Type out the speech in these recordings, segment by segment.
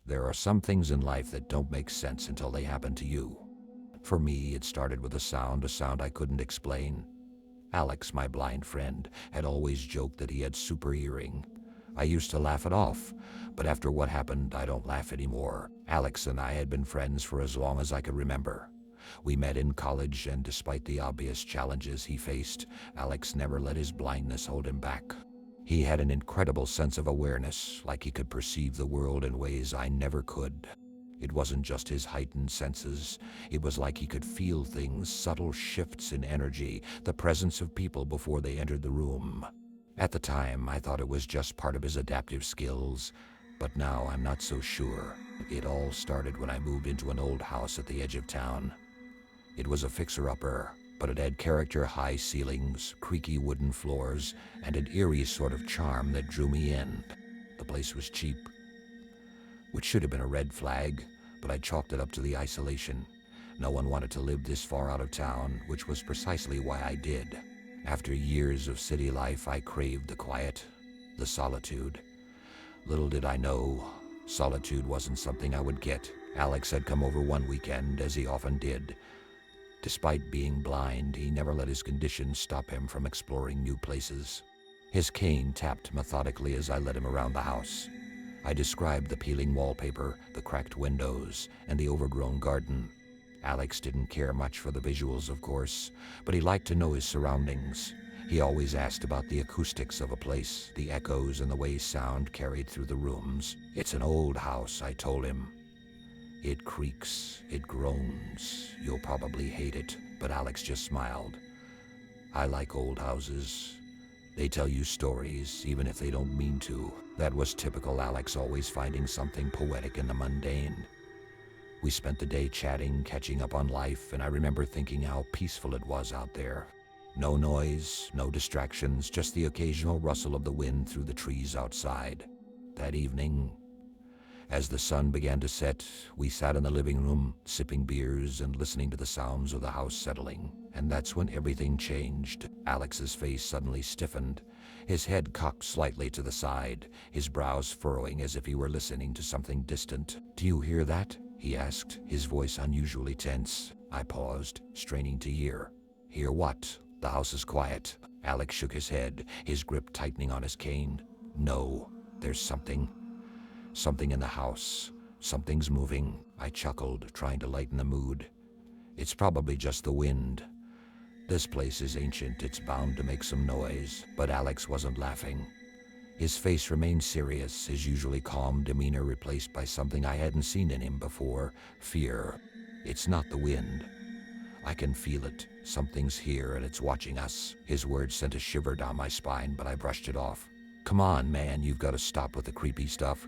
There are some things in life that don't make sense until they happen to you. For me, it started with a sound I couldn't explain. Alex, my blind friend, had always joked that he had super hearing. I used to laugh it off, but after what happened, I don't laugh anymore. Alex and I had been friends for as long as I could remember. We met in college, and despite the obvious challenges he faced, Alex never let his blindness hold him back. He had an incredible sense of awareness, like he could perceive the world in ways I never could. It wasn't just his heightened senses. It was like he could feel things, subtle shifts in energy, the presence of people before they entered the room. At the time, I thought it was just part of his adaptive skills, but now I'm not so sure. It all started when I moved into an old house at the edge of town. It was a fixer-upper, but it had character, high ceilings, creaky wooden floors, and an eerie sort of charm that drew me in. The place was cheap, which should have been a red flag, but I chalked it up to the isolation. No one wanted to live this far out of town, which was precisely why I did. After years of city life, I craved the quiet, the solitude. Little did I know, solitude wasn't something I would get. Alex had come over one weekend, as he often did. Despite being blind, he never let his condition stop him from exploring new places. His cane tapped methodically as I led him around the house. I described the peeling wallpaper, the cracked windows, and the overgrown garden. Alex didn't care much for the visuals, of course, but he liked to know his surroundings. He always asked about the acoustics of a place, the echoes and the way sound carried through the rooms. It's an old house, I told him. It creaks, it groans. You'll probably hate it, but Alex just smiled. I like old houses. They tell you stories, even if they don't mean to. That was typical Alex, always finding something poetic in the mundane. We spent the day chatting, catching up on life, and I remember thinking how peaceful it was out there. No noise, no distractions, just the occasional rustle of the wind through the trees outside. That evening, as the sun began to set, we sat in the living room, sipping beers and listening to the sounds of the house settling. And that's when everything changed. Alex's face suddenly stiffened, his head cocked slightly to the side, his brows furrowing as if he were listening to something distant. "Do you hear that?" he asked, his voice unusually tense. I paused, straining to hear. "Hear what?" "The house is quiet." Alex shook his head, his grip tightening on his cane. "No, there's something in the house. Something's moving." I chuckled, trying to lighten the mood. "It's probably just the wind. This place is ancient, it's bound to make some noise." But Alex wasn't laughing. His face remained serious, his usually calm demeanor replaced by something I hadn't seen in him before: fear. "It's not the wind. I can feel it. Something's here and it's watching us." His words sent a shiver down my spine, but I brushed it off. "Come on, man, you've got to stop with the creepy stuff.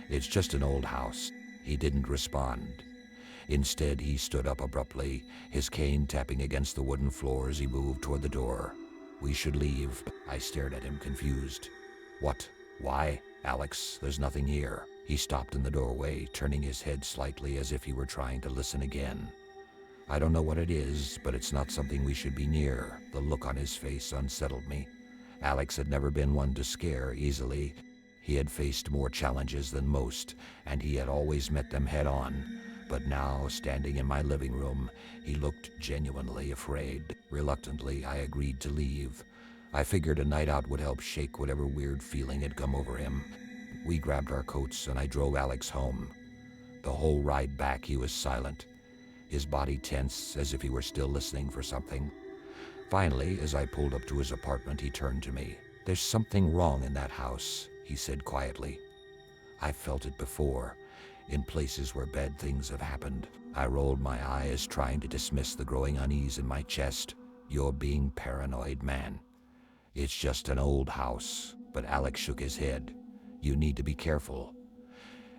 It's just an old house." He didn't respond. Instead, he stood up abruptly, his cane tapping against the wooden floor as he moved toward the door. "We should leave." I stared at him, confused. "What? Why?" "Alex, there's nothing here." He stopped in the doorway, turning his head slightly as if he were trying to listen again. "I don't know what it is, but it's not something we should be near." The look on his face unsettled me. Alex had never been one to scare easily. He had faced more challenges than most, and he had always met them head on. But now, standing in my living room, he looked genuinely afraid. Reluctantly, I agreed to leave. I figured a night out would help shake whatever weird feeling had come over him. We grabbed our coats and I drove Alex home. The whole ride back he was silent, his body tense as if he were still listening for something. Finally, as I pulled up to his apartment, he turned to me. "There's something wrong in that house," he said quietly. "I've felt it before, in places where bad things have happened." I rolled my eyes, trying to dismiss the growing unease in my chest. "You're being paranoid, man. It's just an old house." But Alex shook his head. "You need to be careful.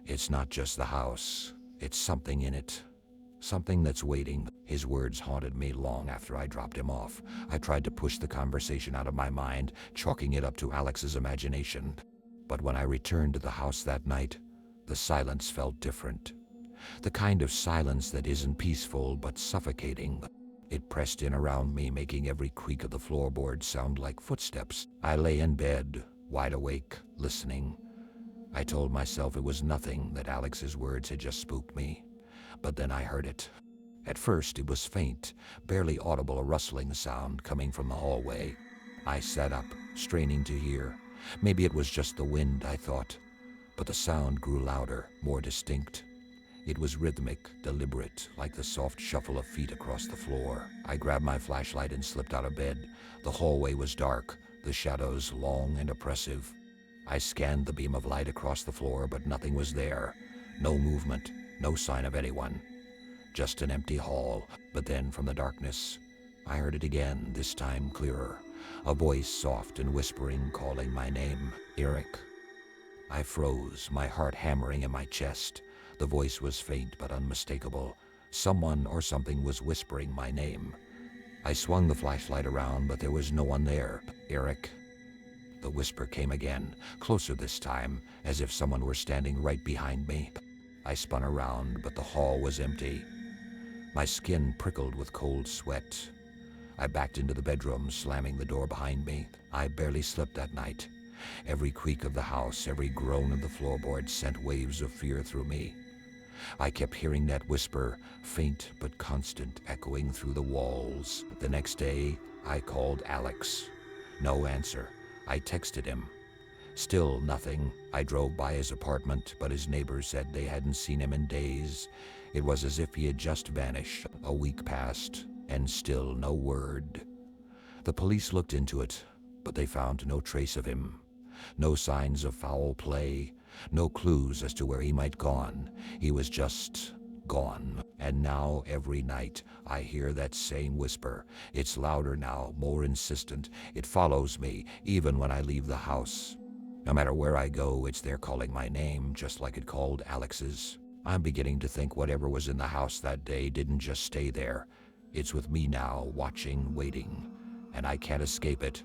It's not just the house. It's something in it. Something that's waiting." His words haunted me long after I dropped him off. I tried to push the conversation out of my mind, chalking it up to Alex's imagination. But when I returned to the house that night, the silence felt different. The kind of silence that isn't peaceful but suffocating. It pressed in around me, making every creak of the floorboards sound like footsteps. I lay in bed, wide awake, listening. I told myself it was nothing, that Alex's words had just spooked me. But then I heard it. At first it was faint, barely audible, a rustling sound coming from the hallway. I sat up, straining to hear. Maybe it was just the wind, I thought. But the sound grew louder, more distinct. It was rhythmic, deliberate, like the soft shuffle of feet across the floor. I grabbed my flashlight and slipped out of bed. The hallway was dark, the shadows long and oppressive. I scanned the beam of light across the floor, but nothing was there. No movement, no sign of anyone. Just an empty hall. But then from the darkness, I heard it again, this time clearer. A voice, soft and whispering, calling my name. Eric. I froze, my heart hammering in my chest. The voice was faint but unmistakable. Someone or something was whispering my name. I swung the flashlight around, but there was no one there. Eric. The whisper came again, closer this time, as if someone were standing right behind me. I spun around, but the hall was empty. My skin prickled with cold sweat. I backed into the bedroom, slamming the door behind me. I barely slept that night. Every creak of the house, every groan of the floorboards sent waves of fear through me. I kept hearing that whisper, faint but constant, echoing through the walls. The next day, I called Alex. No answer. I texted him. Still nothing. I drove by his apartment, but his neighbors said they hadn't seen him in days. It was as if he had just vanished. A week passed, and still no word. The police looked into it, but they found no trace of him. No signs of foul play, no clues as to where he might gone. He was just gone. And now every night I hear that same whisper. It's louder now, more insistent. It follows me, even when I leave the house. No matter where I go, it's there calling my name, just like it called Alex's. I'm beginning to think whatever was in the house that day didn't just stay there. It's with me now, watching, waiting, and I can't escape it.